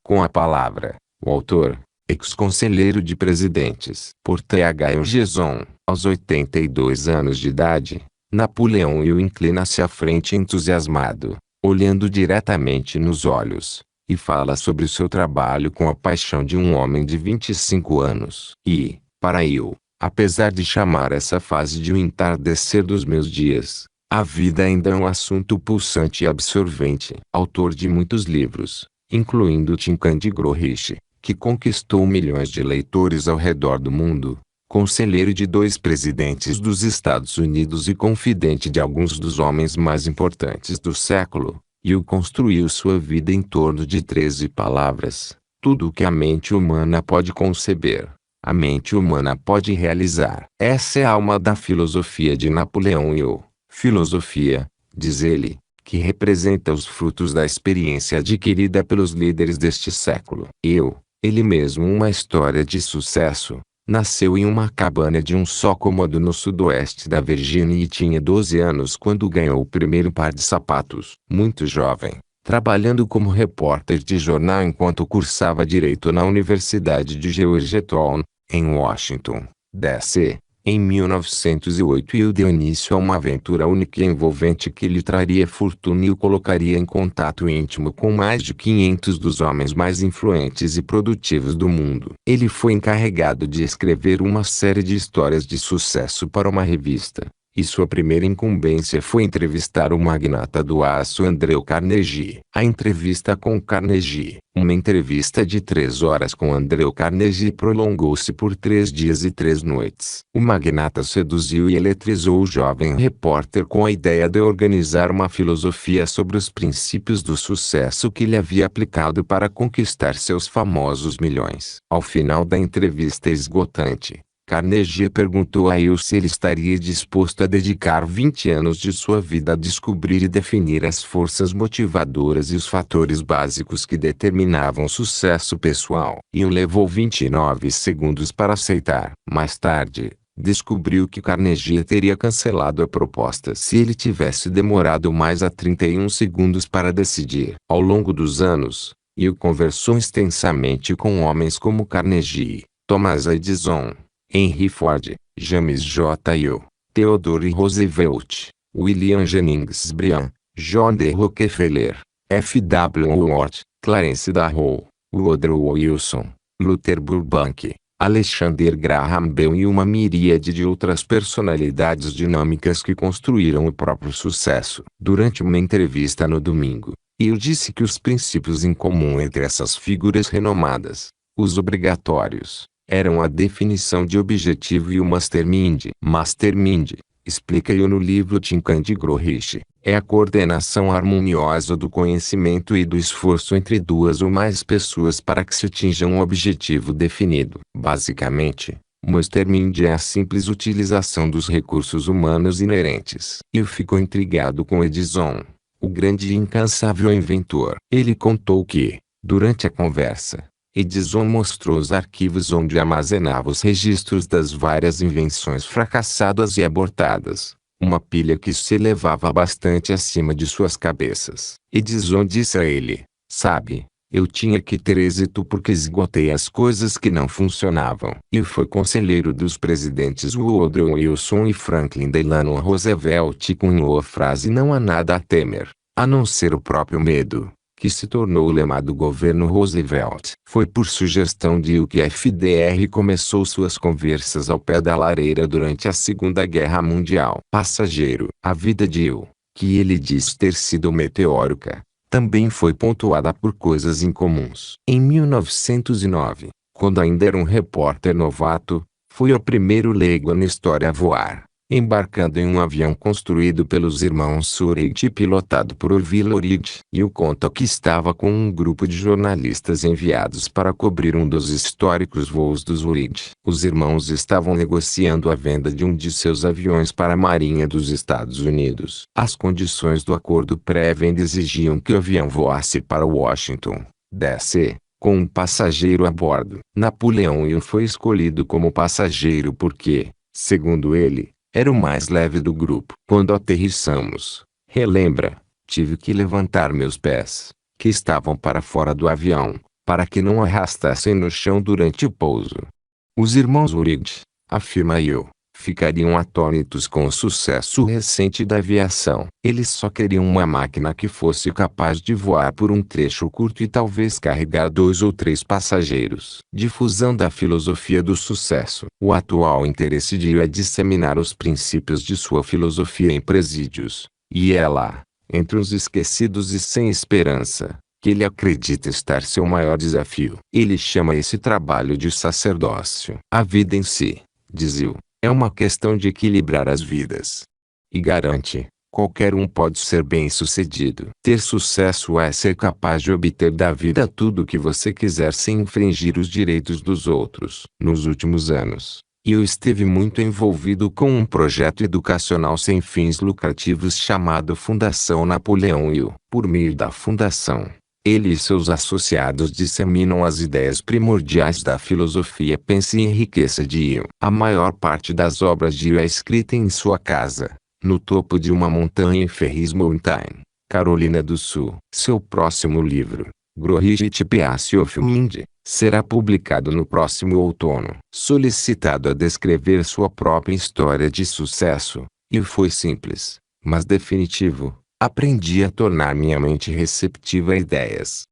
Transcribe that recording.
Com a palavra, o autor, ex-conselheiro de presidentes por T.H. Hughes, aos 82 anos de idade, Napoleão Hill inclina-se à frente entusiasmado, olhando diretamente nos olhos, e fala sobre o seu trabalho com a paixão de um homem de 25 anos. E, para Hill, apesar de chamar essa fase de o entardecer dos meus dias, a vida ainda é um assunto pulsante e absorvente. Autor de muitos livros, incluindo Tincandro-Riche, que conquistou milhões de leitores ao redor do mundo, conselheiro de 2 presidentes dos Estados Unidos e confidente de alguns dos homens mais importantes do século, Hill construiu sua vida em torno de 13 palavras: tudo o que a mente humana pode conceber, a mente humana pode realizar. Essa é a alma da filosofia de Napoleão Hill. Filosofia, diz ele, que representa os frutos da experiência adquirida pelos líderes deste século. Hill, ele mesmo uma história de sucesso, nasceu em uma cabana de um só cômodo no sudoeste da Virgínia e tinha 12 anos quando ganhou o primeiro par de sapatos. Muito jovem, trabalhando como repórter de jornal enquanto cursava Direito na Universidade de Georgetown, em Washington, D.C., em 1908 Hill deu início a uma aventura única e envolvente que lhe traria fortuna e o colocaria em contato íntimo com mais de 500 dos homens mais influentes e produtivos do mundo. Ele foi encarregado de escrever uma série de histórias de sucesso para uma revista, e sua primeira incumbência foi entrevistar o magnata do aço Andrew Carnegie. A entrevista com Carnegie, uma entrevista de 3 horas com Andrew Carnegie, prolongou-se por 3 dias e 3 noites. O magnata seduziu e eletrizou o jovem repórter com a ideia de organizar uma filosofia sobre os princípios do sucesso que ele havia aplicado para conquistar seus famosos milhões. Ao final da entrevista esgotante, Carnegie perguntou a Hill se ele estaria disposto a dedicar 20 anos de sua vida a descobrir e definir as forças motivadoras e os fatores básicos que determinavam o sucesso pessoal. Hill levou 29 segundos para aceitar. Mais tarde, descobriu que Carnegie teria cancelado a proposta se ele tivesse demorado mais a 31 segundos para decidir. Ao longo dos anos, Hill conversou extensamente com homens como Carnegie, Thomas Edison, Henry Ford, James J. Hill, Theodore Roosevelt, William Jennings Bryan, John D. Rockefeller, F. W. Howard, Clarence Darrow, Woodrow Wilson, Luther Burbank, Alexander Graham Bell e uma miríade de outras personalidades dinâmicas que construíram o próprio sucesso. Durante uma entrevista no domingo, Hill disse que os princípios em comum entre essas figuras renomadas, os obrigatórios, eram a definição de objetivo e o mastermind. Mastermind, explica Hill no livro Tincandro-Riche, é a coordenação harmoniosa do conhecimento e do esforço entre 2 ou mais pessoas para que se atinja um objetivo definido. Basicamente, o mastermind é a simples utilização dos recursos humanos inerentes. Hill ficou intrigado com Edison, o grande e incansável inventor. Ele contou que, durante a conversa, Edison mostrou os arquivos onde armazenava os registros das várias invenções fracassadas e abortadas, uma pilha que se elevava bastante acima de suas cabeças. Edison disse a ele: sabe, eu tinha que ter êxito porque esgotei as coisas que não funcionavam. E foi conselheiro dos presidentes Woodrow Wilson e Franklin Delano Roosevelt e cunhou a frase "não há nada a temer, a não ser o próprio medo", que se tornou o lema do governo Roosevelt. Foi por sugestão de Hill que a FDR começou suas conversas ao pé da lareira durante a Segunda Guerra Mundial. Passageiro. A vida de Hill, que ele diz ter sido meteórica, também foi pontuada por coisas incomuns. Em 1909, quando ainda era um repórter novato, foi o primeiro leigo na história a voar, embarcando em um avião construído pelos irmãos Surrey e pilotado por Orville Wright. Hill conta que estava com um grupo de jornalistas enviados para cobrir um dos históricos voos dos Wright. Os irmãos estavam negociando a venda de um de seus aviões para a Marinha dos Estados Unidos. As condições do acordo pré-venda exigiam que o avião voasse para Washington, D.C., com um passageiro a bordo. Napoleão Hill foi escolhido como passageiro porque, segundo ele, era o mais leve do grupo. Quando aterrissamos, relembra, tive que levantar meus pés, que estavam para fora do avião, para que não arrastassem no chão durante o pouso. Os irmãos Wright, afirma eu, ficariam atônitos com o sucesso recente da aviação. Eles só queriam uma máquina que fosse capaz de voar por um trecho curto e talvez carregar 2 ou 3 passageiros. Difusão da filosofia do sucesso. O atual interesse de Yu é disseminar os princípios de sua filosofia em presídios. E é lá, entre os esquecidos e sem esperança, que ele acredita estar seu maior desafio. Ele chama esse trabalho de sacerdócio. A vida em si, diz Yu, é uma questão de equilibrar as vidas. E garante, qualquer um pode ser bem-sucedido. Ter sucesso é ser capaz de obter da vida tudo o que você quiser sem infringir os direitos dos outros. Nos últimos anos, Yu esteve muito envolvido com um projeto educacional sem fins lucrativos chamado Fundação Napoleão Hill. Por meio da fundação, ele e seus associados disseminam as ideias primordiais da filosofia Pense e Enriqueça de Hill. A maior parte das obras de Hill é escrita em sua casa, no topo de uma montanha em Ferris Mountain, Carolina do Sul. Seu próximo livro, Growth Piece of Mind, será publicado no próximo outono. Solicitado a descrever sua própria história de sucesso, Hill foi simples, mas definitivo. Aprendi a tornar minha mente receptiva a ideias.